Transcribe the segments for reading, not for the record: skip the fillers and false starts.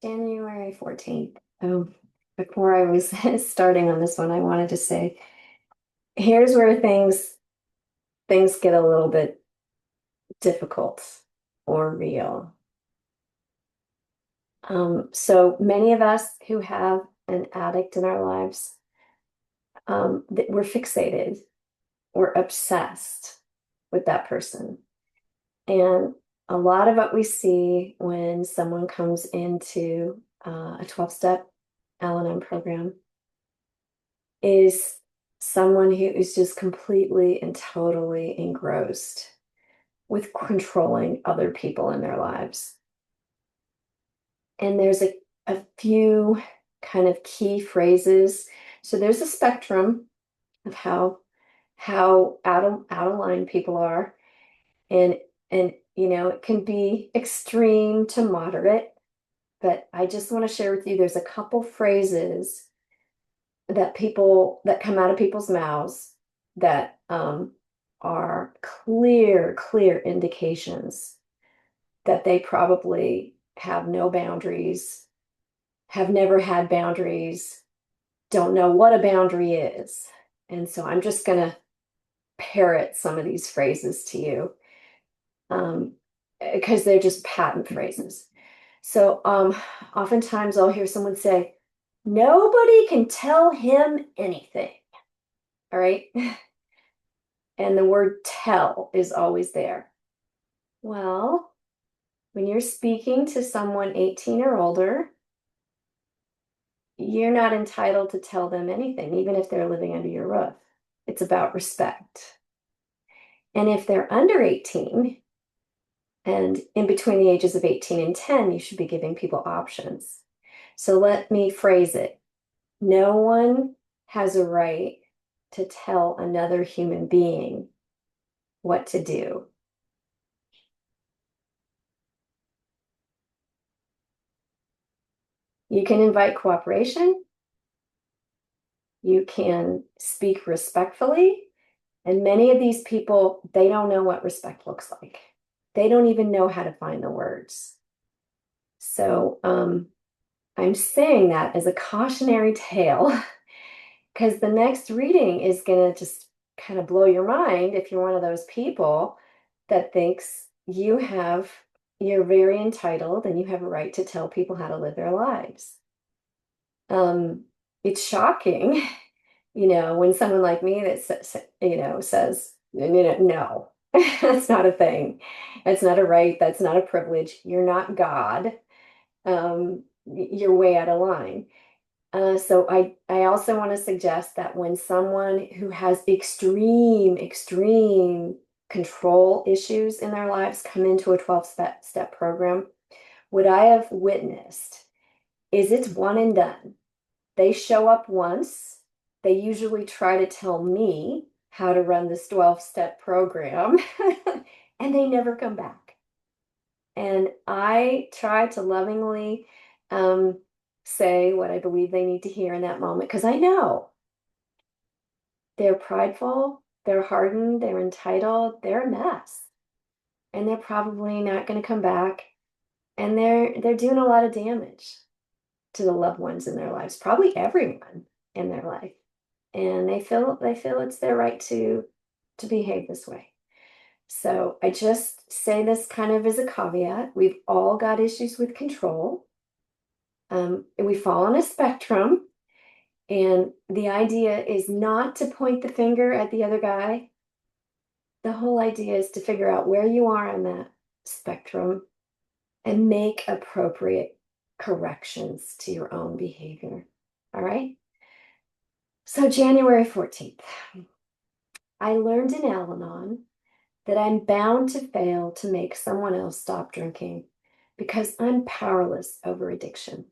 January 14th. Before I was starting on this one, I wanted to say, here's where things get a little bit difficult or real. So many of us who have an addict in our lives, we're fixated, we're obsessed with that person. And a lot of what we see when someone comes into a 12-step Al-Anon program is someone who is just completely and totally engrossed with controlling other people in their lives. And there's a few kind of key phrases. So there's a spectrum of how out of line people are. And it can be extreme to moderate, but I just want to share with you there's a couple phrases that come out of people's mouths that are clear indications that they probably have no boundaries, have never had boundaries, don't know what a boundary is. And so I'm just going to parrot some of these phrases to you um, because they're just patent phrases. So oftentimes I'll hear someone say, nobody can tell him anything. All right. And the word tell is always there. Well, when you're speaking to someone 18 or older, you're not entitled to tell them anything, even if they're living under your roof. It's about respect. And if they're under 18 and in between the ages of 18 and 10, you should be giving people options. So let me phrase it. No one has a right to tell another human being what to do. You can invite cooperation, you can speak respectfully, and many of these people, they don't know what respect looks like. They don't even know how to find the words. So I'm saying that as a cautionary tale because the next reading is going to just kind of blow your mind if you're one of those people that thinks you're very entitled and you have a right to tell people how to live their lives. Um, it's shocking, when someone like me that says, no, that's not a thing. That's not a right. That's not a privilege. You're not God. You're way out of line. So I also want to suggest that when someone who has extreme control issues in their lives come into a 12-step program, what I have witnessed is it's one and done. They show up once. They usually try to tell me how to run this 12-step program, and they never come back. And I try to lovingly say what I believe they need to hear in that moment because I know they're prideful, they're hardened, they're entitled, they're a mess, and they're probably not going to come back. And they're doing a lot of damage to the loved ones in their lives, probably everyone in their life. And they feel it's their right to behave this way. So I just say this kind of as a caveat. We've all got issues with control. We fall on a spectrum, and the idea is not to point the finger at the other guy. The whole idea is to figure out where you are on that spectrum and make appropriate corrections to your own behavior. All right. So, January 14th, I learned in Al Anon that I'm bound to fail to make someone else stop drinking because I'm powerless over addiction.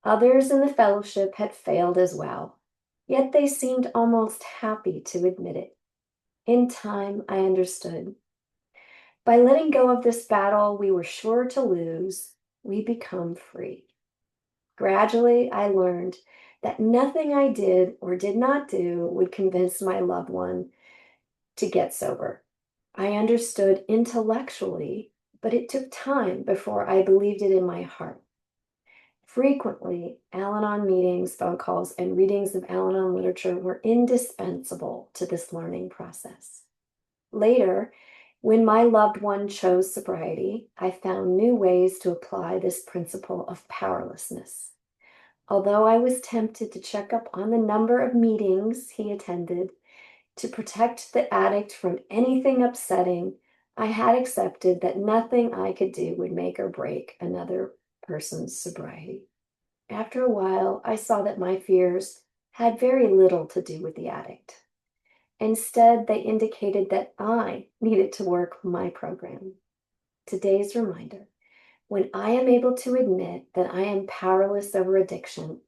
Others in the fellowship had failed as well, yet they seemed almost happy to admit it. In time, I understood. By letting go of this battle we were sure to lose, we become free. Gradually, I learned that nothing I did or did not do would convince my loved one to get sober. I understood intellectually, but it took time before I believed it in my heart. Frequently, Al-Anon meetings, phone calls, and readings of Al-Anon literature were indispensable to this learning process. Later, when my loved one chose sobriety, I found new ways to apply this principle of powerlessness. Although I was tempted to check up on the number of meetings he attended to protect the addict from anything upsetting, I had accepted that nothing I could do would make or break another person's sobriety. After a while, I saw that my fears had very little to do with the addict. Instead, they indicated that I needed to work my program. Today's reminder: when I am able to admit that I am powerless over addiction,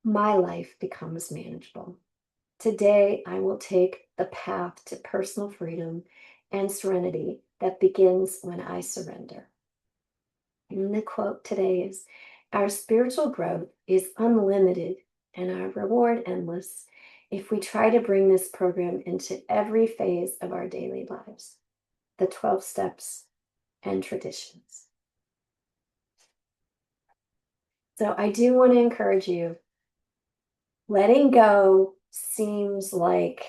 my life becomes manageable. Today, I will take the path to personal freedom and serenity that begins when I surrender. And the quote today is, "Our spiritual growth is unlimited and our reward endless if we try to bring this program into every phase of our daily lives." The 12 steps and traditions. So I do want to encourage you, letting go seems like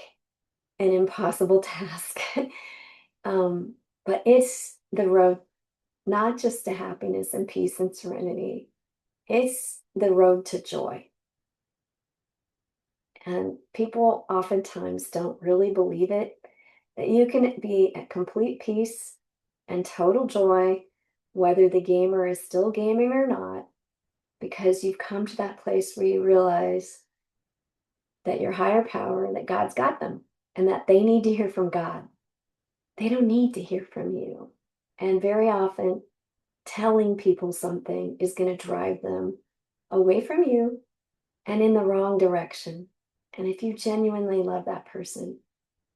an impossible task. But it's the road not just to happiness and peace and serenity, it's the road to joy. And people oftentimes don't really believe it, that you can be at complete peace and total joy, whether the gamer is still gaming or not, because you've come to that place where you realize that your higher power, that God's got them, and that they need to hear from God. They don't need to hear from you. And very often, telling people something is going to drive them away from you and in the wrong direction. And if you genuinely love that person,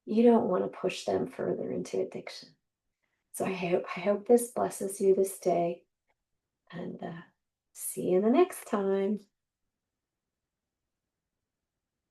you don't want to push them further into addiction. So I hope this blesses you this day, and see you the next time.